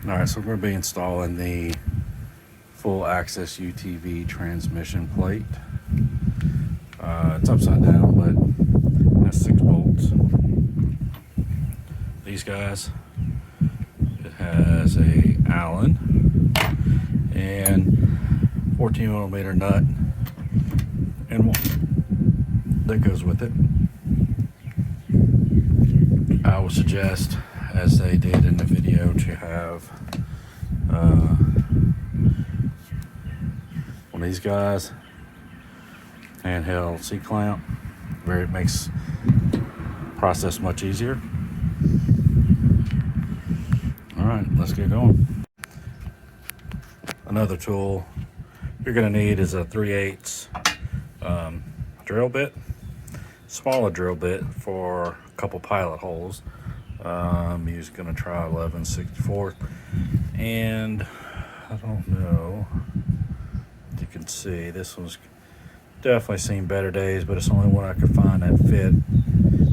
Alright, so we're going to be installing the full Access UTV transmission plate. It's upside down, but it has 6 bolts. These guys, it has a Allen and 14mm nut and one that goes with it. I would suggest, as they did in the video, to have one of these guys, handheld C-clamp, where it makes the process much easier. Alright, let's get going. Another tool you're going to need is a 3/8 drill bit, smaller drill bit for a couple pilot holes. I'm just going to try 11/64, and I don't know if you can see, this one's definitely seen better days, but it's the only one I could find that fit.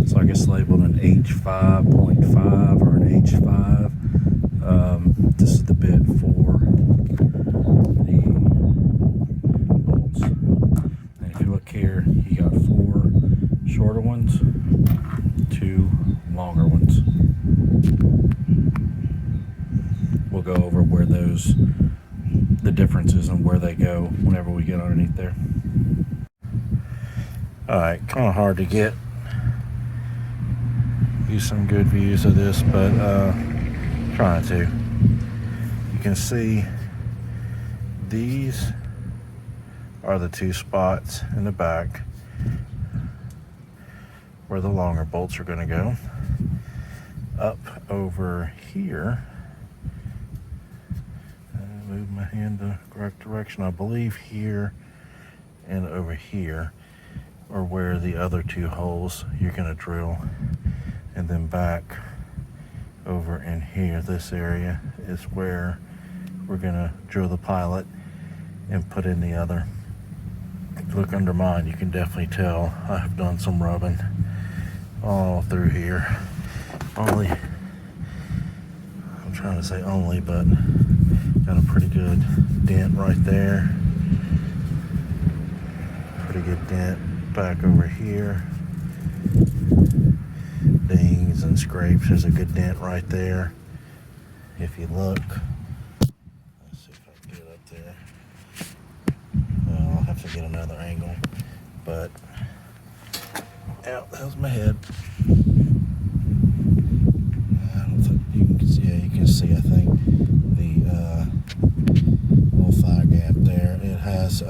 So I guess labeled an H5.5 or an H5. This is the bit for the bolts. And if you look here, you got 4 shorter ones, 2 longer ones. We'll go over where the differences and where they go whenever we get underneath there. Alright, kind of hard to get some good views of this, but trying to. You can see these are the 2 spots in the back where the longer bolts are going to go. Up over here, move my hand the correct direction, I believe here and over here are where the other 2 holes you're going to drill. And then back over in here, this area is where we're going to drill the pilot and put in the other. If you look under mine, you can definitely tell I've done some rubbing all through here. I'm trying to say only, but got a pretty good dent right there. Pretty good dent back over here. Dings and scrapes. There's a good dent right there. If you look, let's see if I can get it up there. I'll have to get another angle, but out, that was my head. I don't think you can see. Yeah, you can see. I think the little thigh gap there. It has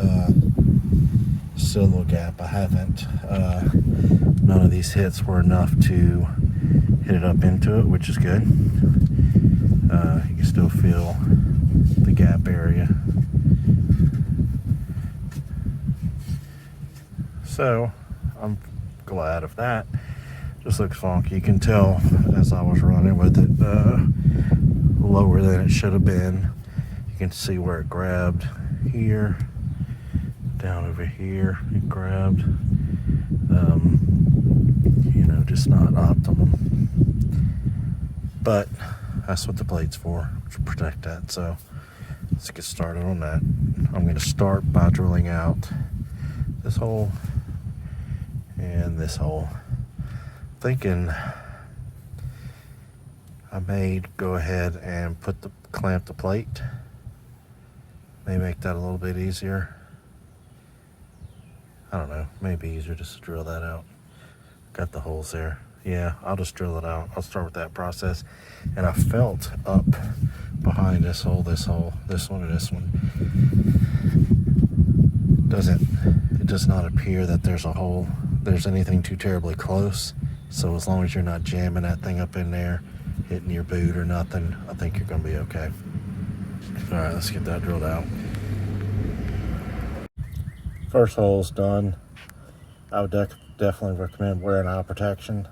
still a little gap. I haven't. None of these hits were enough to hit it up into it, which is good. You can still feel the gap area. So I'm glad of that. Just looks funky. You can tell as I was running with it lower than it should have been. You can see where it grabbed here, down over here it grabbed. Just not optimum, but that's what the plate's for, to protect that. So let's get started on that. I'm going to start by drilling out this hole and this hole. Thinking I may go ahead and clamp the plate. May make that a little bit easier. I don't know, maybe easier just to drill that out. Got the holes there. Yeah, I'll just drill it out. I'll start with that process. And I felt up behind this hole, this one, and this one. It does not appear that there's anything too terribly close. So as long as you're not jamming that thing up in there, hitting your boot or nothing, I think you're gonna be okay. All right, let's get that drilled out. First hole's done. I would definitely recommend wearing eye protection.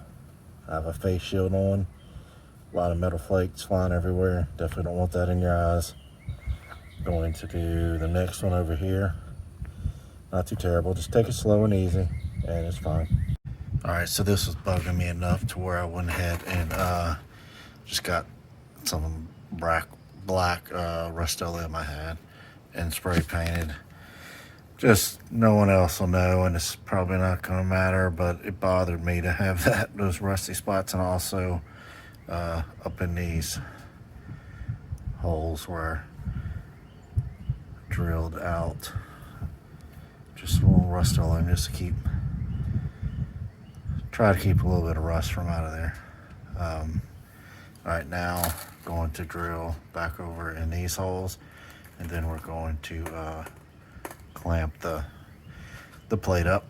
I have a face shield on. A lot of metal flakes flying everywhere. Definitely don't want that in your eyes. Going to do the next one over here. Not too terrible. Just take it slow and easy, and it's fine. All right, so this was bugging me enough to where I went ahead and just got some black Rust-Oleum I had and spray painted. Just no one else will know, and it's probably not going to matter, but it bothered me to have those rusty spots, and also up in these holes where I drilled out just a little Rust-Oleum just to try to keep a little bit of rust from out of there. Right now, going to drill back over in these holes, and then we're going to clamp the plate up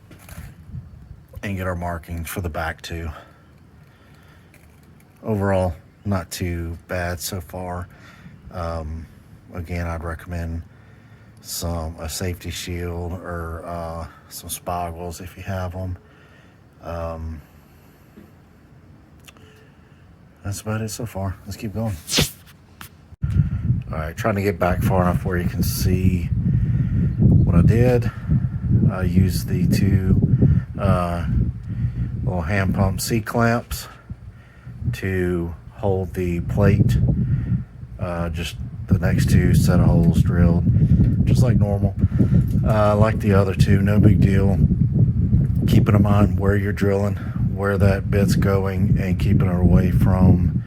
and get our markings for the back too. Overall, not too bad so far. Again, I'd recommend a safety shield or some spoggles if you have them. That's about it so far. Let's keep going. All right, trying to get back far enough where you can see what I did. I used the two little hand pump C-clamps to hold the plate. Just the next two set of holes drilled just like normal. Like the other two, no big deal. Keeping in mind where you're drilling, where that bit's going, and keeping it away from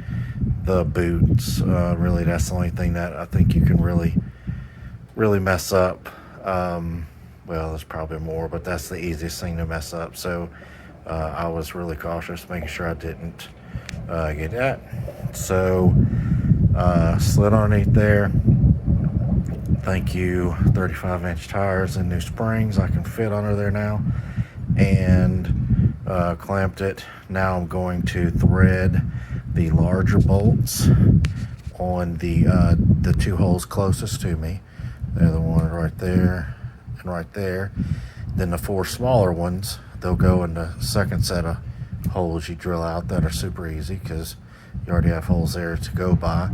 the boots. Really, that's the only thing that I think you can really mess up. Well, there's probably more, but that's the easiest thing to mess up. So I was really cautious, making sure I didn't get that. So slid underneath there. Thank you, 35-inch tires and new springs. I can fit under there now, and clamped it. Now I'm going to thread the larger bolts on the two holes closest to me. They're the one right there and right there. Then the four smaller ones, they'll go in the second set of holes you drill out that are super easy because you already have holes there to go by.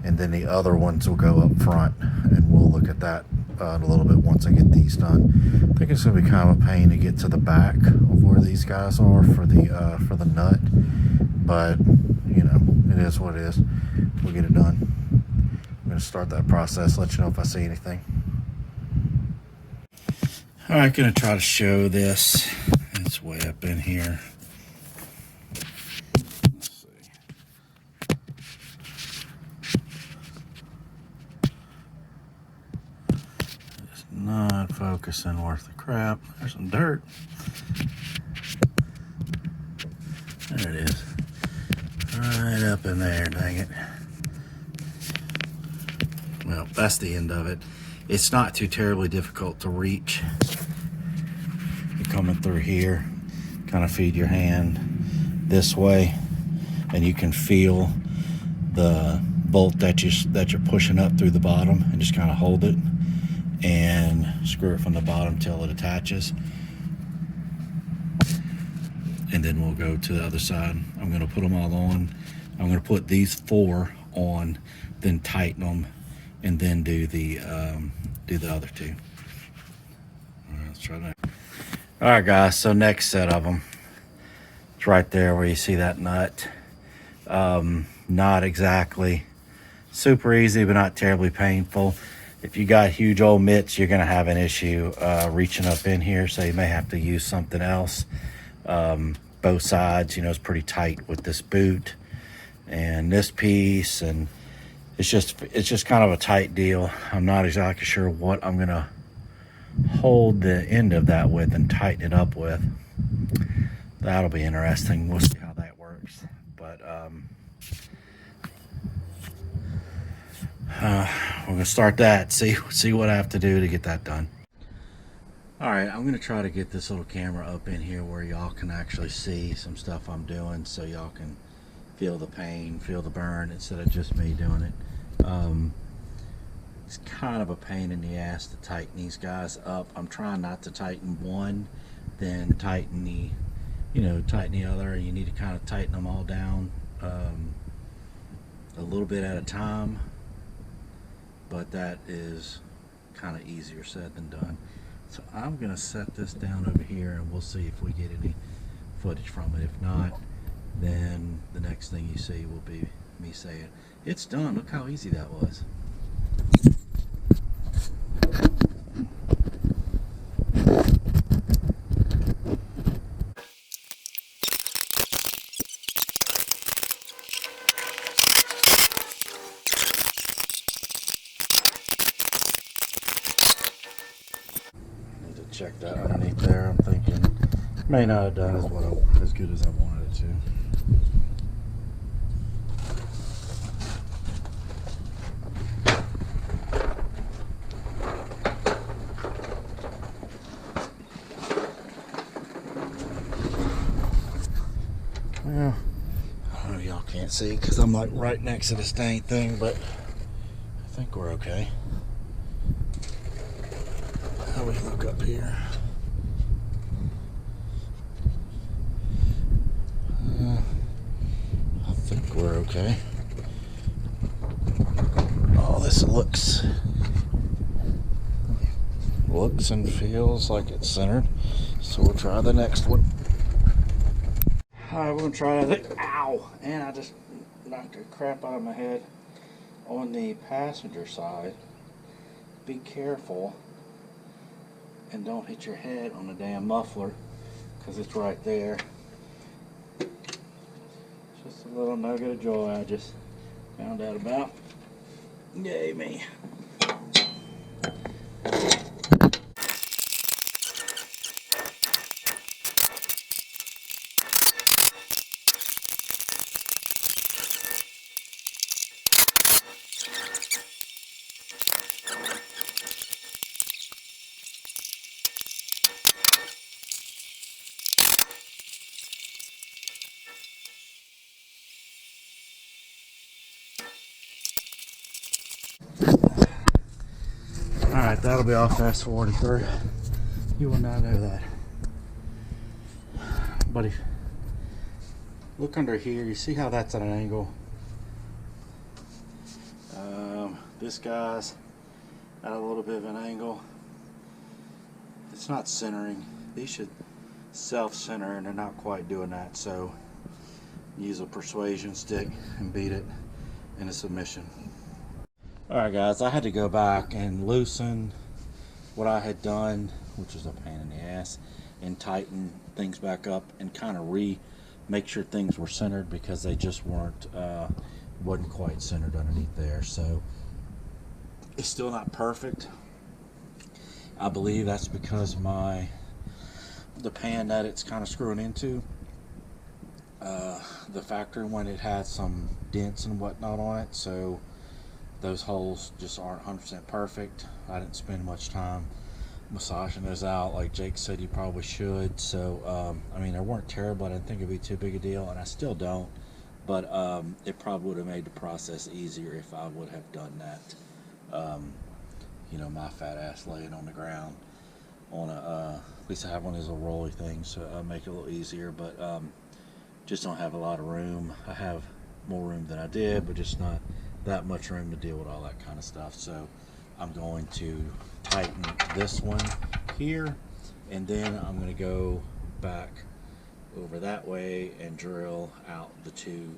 And then the other ones will go up front, and we'll look at that in a little bit once I get these done. I think it's going to be kind of a pain to get to the back of where these guys are for the nut, but you know, it is what it is. We'll get it done. I'm going to start that process, let you know if I see anything. All right, going to try to show this. It's way up in here. Not focusing worth the crap. There's some dirt. There it is. Right up in there, dang it. Well, that's the end of it. It's not too terribly difficult to reach. You're coming through here, kind of feed your hand this way, and you can feel the bolt that you're pushing up through the bottom, and just kind of hold it and screw it from the bottom till it attaches, and then we'll go to the other side. I'm going to put them all on. I'm going to put these four on, then tighten them, and then do the other two. All right, let's try that. All right, guys, so next set of them, it's right there where you see that nut. Not exactly super easy, but not terribly painful. If you got huge old mitts, you're going to have an issue reaching up in here, so you may have to use something else. Both sides, you know, it's pretty tight with this boot and this piece, and it's just kind of a tight deal. I'm not exactly sure what I'm going to hold the end of that with and tighten it up with. That'll be interesting. We'll see how that works. But we're gonna start that, see what I have to do to get that done. All right, I'm gonna try to get this little camera up in here where y'all can actually see some stuff I'm doing, so y'all can feel the pain, feel the burn, instead of just me doing it. It's kind of a pain in the ass to tighten these guys up. I'm trying not to tighten one, then tighten the other. You need to kind of tighten them all down a little bit at a time, but that is kind of easier said than done. So I'm gonna set this down over here, and we'll see if we get any footage from it. If not, then the next thing you see will be me say it. It's done. Look how easy that was. Need to check that underneath there. I'm thinking may not have done as good as I wanted it to. Well, I don't know, y'all can't see because I'm like right next to this dang thing, but I think we're okay. How do we look up here? I think we're okay. Oh, this looks and feels like it's centered. So we'll try the next one. Alright, we're gonna try that. Ow! And I just knocked the crap out of my head on the passenger side. Be careful and don't hit your head on the damn muffler because it's right there. Just a little nugget of joy I just found out about. Yay me. Alright, that'll be all fast forwarded through. You will not know that. But if look under here, you see how that's at an angle? This guy's at a little bit of an angle. It's not centering. These should self-center and they're not quite doing that, so use a persuasion stick and beat it into submission. Alright guys, I had to go back and loosen what I had done, which was a pain in the ass, and tighten things back up and kind of make sure things were centered because they just wasn't quite centered underneath there. So it's still not perfect. I believe that's because the pan that it's kind of screwing into, the factory one, it had some dents and whatnot on it, so those holes just aren't 100% perfect. I didn't spend much time massaging those out like Jake said you probably should. So I mean, they weren't terrible. I didn't think it'd be too big a deal, and I still don't, but it probably would have made the process easier if I would have done that. You know, my fat ass laying on the ground on at least I have one of these little rolly things, so make it a little easier, but just don't have a lot of room. I have more room than I did, but just not that much room to deal with all that kind of stuff. So I'm going to tighten this one here, and then I'm going to go back over that way and drill out the two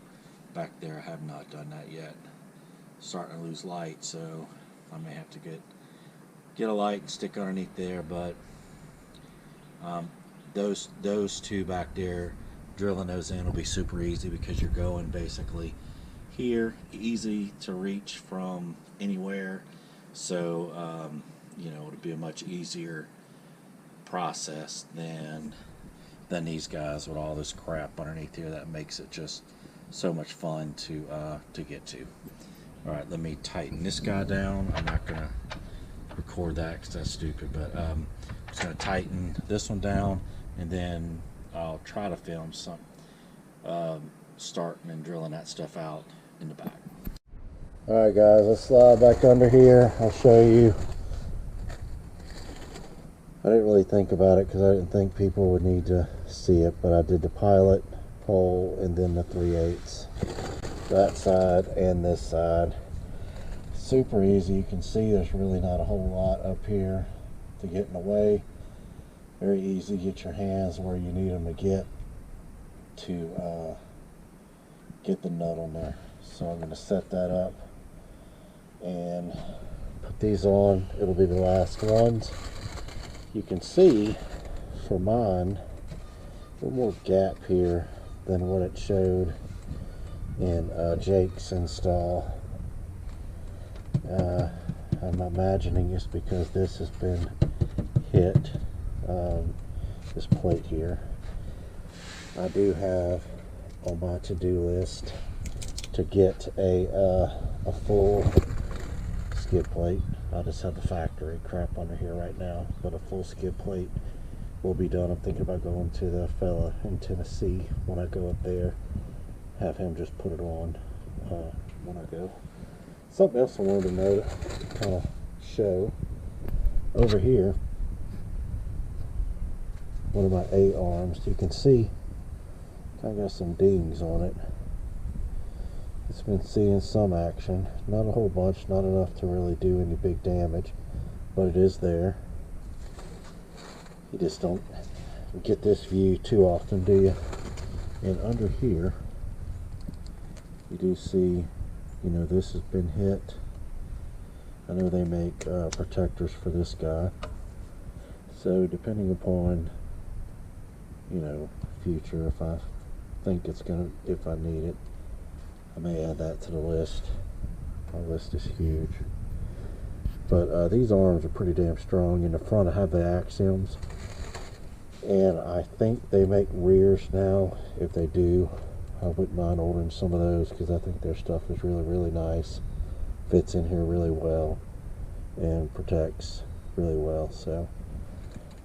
back there. I have not done that yet. Starting to lose light, so I may have to get a light and stick underneath there, but those two back there, drilling those in will be super easy because you're going basically here, easy to reach from anywhere. So you know, it'll be a much easier process than these guys with all this crap underneath here. That makes it just so much fun to get to. All right, let me tighten this guy down. I'm not gonna record that because that's stupid, but I'm just gonna tighten this one down, and then I'll try to film some starting and drilling that stuff out in the back. All right guys, let's slide back under here. I'll show you. I didn't really think about it because I didn't think people would need to see it, but I did the pilot pole and then the 3/8, that side and this side. Super easy. You can see there's really not a whole lot up here to get in the way. Very easy. Get your hands where you need them to get the nut on there. So I'm going to set that up and put these on. It'll be the last ones. You can see for mine a little more gap here than what it showed in Jake's install. I'm imagining it's because this has been hit, this plate here. I do have on my to-do list to get a full skid plate. I just have the factory crap under here right now, but a full skid plate will be done. I'm thinking about going to the fella in Tennessee when I go up there, have him just put it on when I go. Something else I wanted to note, kind of show over here, one of my A-arms. You can see kind of got some dings on it. It's been seeing some action, not a whole bunch, not enough to really do any big damage, but it is there. You just don't get this view too often, do you? And under here you do see, you know, this has been hit. I know they make protectors for this guy, so depending upon, you know, future, if I think it's gonna, if I need it, I may add that to the list. My list is huge. But these arms are pretty damn strong. In the front I have the axioms, and I think they make rears now. If they do, I wouldn't mind ordering some of those, because I think their stuff is really, really nice. Fits in here really well and protects really well. So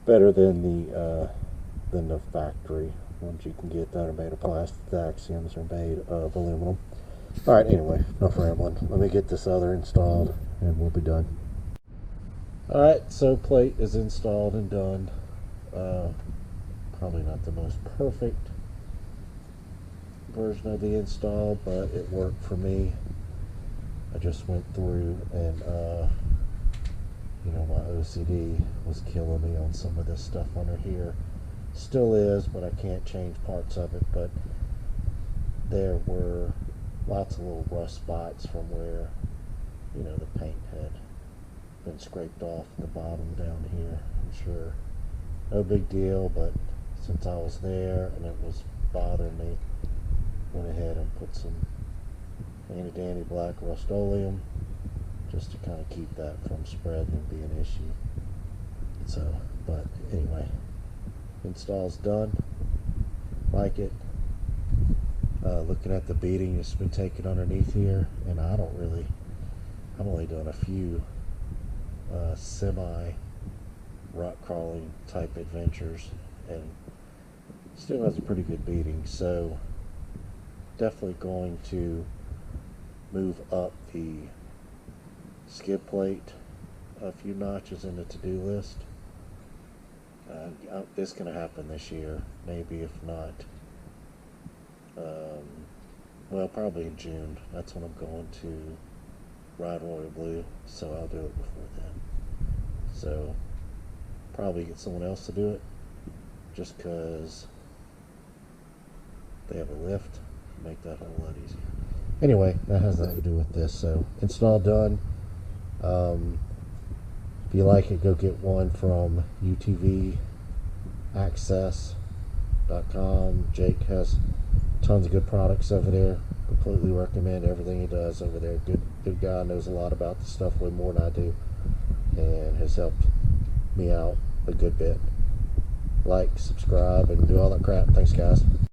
better than the factory ones you can get that are made of plastic. The axioms are made of aluminum. All right, anyway, enough rambling. Let me get this other installed and we'll be done. All right, so plate is installed and done. Probably not the most perfect version of the install, but it worked for me. I just went through and you know, my OCD was killing me on some of this stuff under here. Still is, but I can't change parts of it. But there were lots of little rust spots from where, you know, the paint had been scraped off the bottom down here. I'm sure no big deal, but since I was there and it was bothering me, went ahead and put some handy dandy black Rust-Oleum just to kind of keep that from spreading and being an issue. So, but anyway, install's done. Like it. Looking at the beating it's been taken underneath here, and I've only done a few semi rock crawling type adventures, and still has a pretty good beating. So definitely going to move up the skid plate a few notches in the to-do list. It's going to happen this year, maybe, if not well, probably in June. That's when I'm going to ride Royal Blue, so I'll do it before then. So probably get someone else to do it, just because they have a lift, make that a whole lot easier. Anyway, that has nothing to do with this. So install done. If you like it, go get one from UTV Access.com. Jake has tons of good products over there. Completely recommend everything he does over there. Good guy, knows a lot about the stuff way more than I do, and has helped me out a good bit. Like, subscribe, and do all that crap. Thanks, guys.